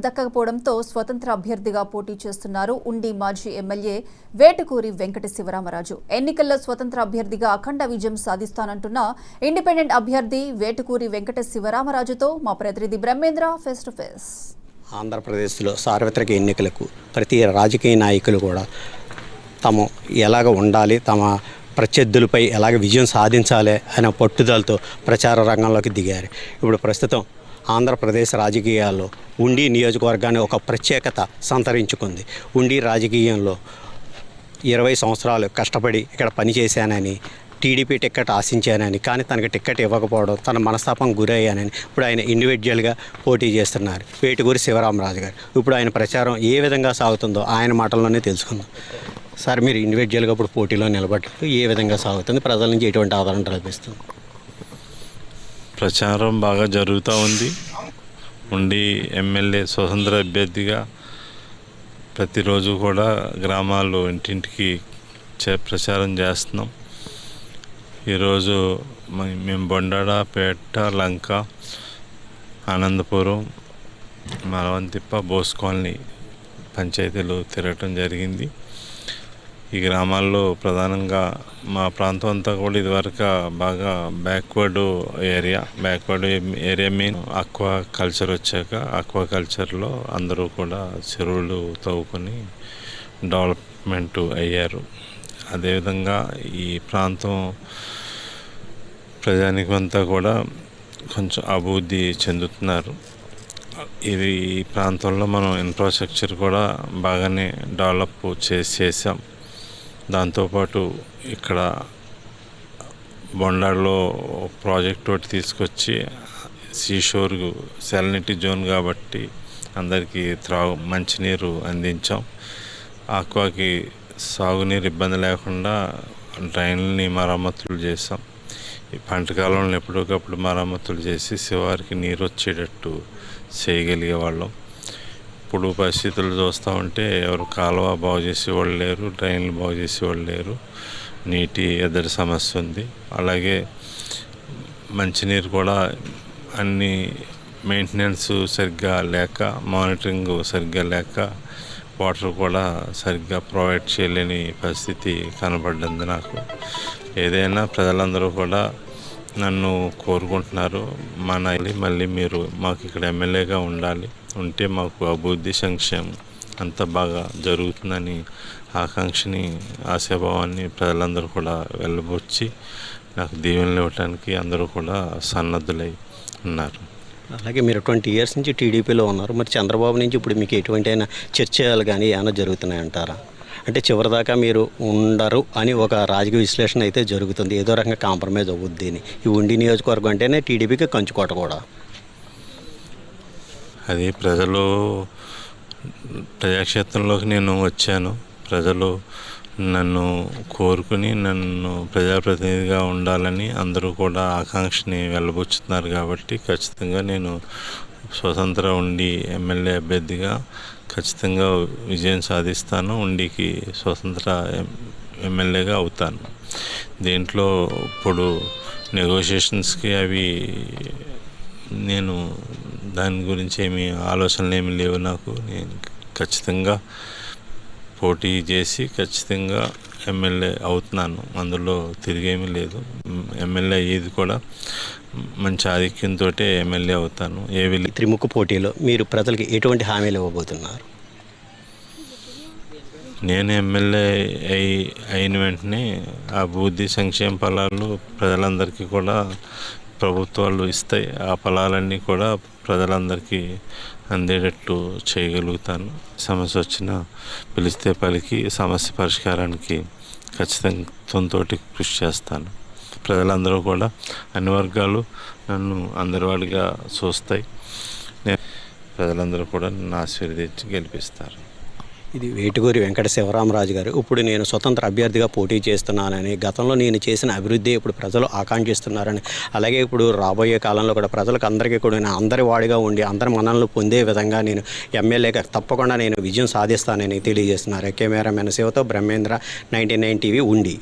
దక్కకపోవడంతో స్వతంత్ర అభ్యర్థిగా పోటీ చేస్తున్నారు ఉండి మాజీ ఎమ్మెల్యే వేటుకూరి వెంకట శివరామరాజు. ఎన్నికల్లో స్వతంత్ర అభ్యర్థిగా అఖండ విజయం సాధిస్తానంటున్న ఇండిపెండెంట్ అభ్యర్థి వేటుకూరి వెంకట శివరామరాజుతో మా ప్రతినిధి బ్రహ్మేంద్ర ఫేస్ టు ఫేస్. ఆంధ్రప్రదేశ్లో సార్వత్రిక ఎన్నికలకు ప్రతి రాజకీయ నాయకులు కూడా తాము ఎలాగ ఉండాలి, తమ ప్రత్యర్థులపై ఎలాగ విజయం సాధించాలి అనే పట్టుదలతో ప్రచార రంగంలోకి దిగారు. ఇప్పుడు ప్రస్తుతం ఆంధ్రప్రదేశ్ రాజకీయాల్లో ఉండి నియోజకవర్గాన్ని ఒక ప్రత్యేకత సంతరించుకుంది. ఉండి రాజకీయంలో 20 సంవత్సరాలు కష్టపడి ఇక్కడ పనిచేశానని, టీడీపీ టికెట్ ఆశించానని, కానీ తనకు టికెట్ ఇవ్వకపోవడం తన మనస్తాపం గురయ్యానని ఇప్పుడు ఆయన ఇండివిజువల్గా పోటీ చేస్తున్నారు. వేటుకూరి శివరామరాజు గారు. ఇప్పుడు ఆయన ప్రచారం ఏ విధంగా సాగుతుందో ఆయన మాటల్లోనే తెలుసుకుందాం. సార్, మీరు ఇండివిజువల్గా ఇప్పుడు పోటీలో నిలబడ్డారు, ఏ విధంగా సాగుతుంది? ప్రజల నుంచి ఎటువంటి ఆదరణ లభిస్తుంది? ప్రచారం బాగా జరుగుతూ ఉంది. ఉండి ఎమ్మెల్యే స్వతంత్ర అభ్యర్థిగా ప్రతిరోజు కూడా గ్రామాల్లో ఇంటింటికి ప్రచారం చేస్తున్నాం. ఈరోజు మేము బొండాడ, పేట, లంక, ఆనందపురం, మరవంతిప్ప, బోస్ కాలనీ పంచాయతీలు తిరగటం జరిగింది. ఈ గ్రామాల్లో ప్రధానంగా మా ప్రాంతం అంతా కూడా ఇదివరకు బాగా backward area main aqua culture వచ్చాక ఆక్వా కల్చర్లో అందరూ కూడా చెరువులు తవ్వుకొని డెవలప్మెంట్ అయ్యారు. అదేవిధంగా ఈ ప్రాంతం ప్రజానికంతా కూడా కొంచెం అభివృద్ధి చెందుతున్నారు. ఇది ఈ ప్రాంతంలో మనం ఇన్ఫ్రాస్ట్రక్చర్ కూడా బాగానే డెవలప్ చేసాం. దాంతోపాటు ఇక్కడ బొండాడలో ప్రాజెక్ట్ ఒకటి తీసుకొచ్చి సీషోర్ సెలనిటీ జోన్ కాబట్టి అందరికీ మంచినీరు అందించాం. ఆక్వాకి సాగునీరు ఇబ్బంది లేకుండా డ్రైన్లని మరమ్మతులు చేసాం. ఈ పంట కాలంలో ఎప్పటికప్పుడు మరమ్మతులు చేసి శివారికి నీరు వచ్చేటట్టు చేయగలిగే వాళ్ళం. ఇప్పుడు పరిస్థితులు చూస్తూ ఉంటే ఎవరు కాలువ బాగు చేసేవాళ్ళు లేరు, డ్రైన్లు బాగు చేసేవాళ్ళు లేరు. నీటి ఎద్దడి సమస్య ఉంది. అలాగే మంచినీరు కూడా అన్ని మెయింటెనెన్స్ సరిగ్గా లేక, మానిటరింగ్ సరిగ్గా లేక వాటర్ కూడా సరిగ్గా ప్రొవైడ్ చేయలేని పరిస్థితి కనబడింది నాకు. ఏదైనా ప్రజలందరూ కూడా నన్ను కోరుకుంటున్నారు, మళ్ళీ మీరు మాకు ఇక్కడ ఎమ్మెల్యేగా ఉంటే మాకు అభివృద్ధి, సంక్షేమం అంతా బాగా జరుగుతుందని ఆకాంక్షని, ఆశాభావాన్ని ప్రజలందరూ కూడా వెళ్ళబొచ్చి నాకు దీవెనలు ఇవ్వడానికి అందరూ కూడా సన్నద్ధులై ఉన్నారు. అలాగే మీరు 20 years నుంచి టీడీపీలో ఉన్నారు. మరి చంద్రబాబు నుంచి ఇప్పుడు మీకు ఎటువంటి అయినా చర్చలు కానీ ఏమైనా జరుగుతున్నాయంటారా? అంటే చివరిదాకా మీరు ఉండరు అని ఒక రాజకీయ విశ్లేషణ అయితే జరుగుతుంది. ఏదో రకంగా కాంప్రమైజ్ అవుద్ది అని. ఈ ఉండి నియోజకవర్గం అంటేనే టీడీపీకి కంచుకోట కూడా. అది ప్రజాక్షేత్రంలోకి నేను వచ్చాను. ప్రజలు నన్ను కోరుకుని నన్ను ప్రజాప్రతినిధిగా ఉండాలని అందరూ కూడా ఆకాంక్షని వెళ్ళబుచ్చుతున్నారు. కాబట్టి ఖచ్చితంగా నేను స్వతంత్ర ఉండి ఎమ్మెల్యే అభ్యర్థిగా ఖచ్చితంగా విజయం సాధిస్తాను. ఉండికి స్వతంత్ర ఎమ్మెల్యేగా అవుతాను. దీంట్లో ఇప్పుడు నెగోషియేషన్స్కి నేను దాని గురించి ఆలోచనలు ఏమీ లేవు నాకు. నేను ఖచ్చితంగా పోటీ చేసి ఖచ్చితంగా ఎమ్మెల్యే అవుతున్నాను. అందులో తిరిగేమీ లేదు. ఎమ్మెల్యే అయ్యేది కూడా మంచి ఆధిక్యంతో ఎమ్మెల్యే అవుతాను. త్రిముఖ పోటీలో మీరు ప్రజలకి ఎటువంటి హామీలు ఇవ్వబోతున్నారు? నేను ఎమ్మెల్యే అయిన వెంటనే అభివృద్ధి, సంక్షేమ ఫలాలు ప్రజలందరికీ కూడా ప్రభుత్వాలు ఇస్తాయి. ఆ ఫలాలన్నీ కూడా ప్రజలందరికీ అందేటట్టు చేయగలుగుతాను. సమస్య వచ్చినా పిలిస్తే పలికి సమస్య పరిష్కారానికి ఖచ్చితంతో కృషి చేస్తాను. ప్రజలందరూ కూడా అన్ని వర్గాలు నన్ను అందరివాడిగా చూస్తాయి. ప్రజలందరూ కూడా నన్ను ఆశీర్వదించి గెలిపిస్తారు. ఇది వేటుకూరి వెంకట శివరామరాజు గారు. ఇప్పుడు నేను స్వతంత్ర అభ్యర్థిగా పోటీ చేస్తున్నానని, గతంలో నేను చేసిన అభివృద్ధి ఇప్పుడు ప్రజలు ఆకాంక్షిస్తున్నారని, అలాగే ఇప్పుడు రాబోయే కాలంలో కూడా ప్రజలకు అందరికీ కూడా నేను అందరి వాడిగా ఉండి అందరి మన్ననలు పొందే విధంగా నేను ఎమ్మెల్యేగా తప్పకుండా నేను విజయం సాధిస్తానని తెలియజేస్తున్నారు. కెమెరామెన్ శివతో బ్రహ్మేంద్ర, 99 టీవీ ఉండి.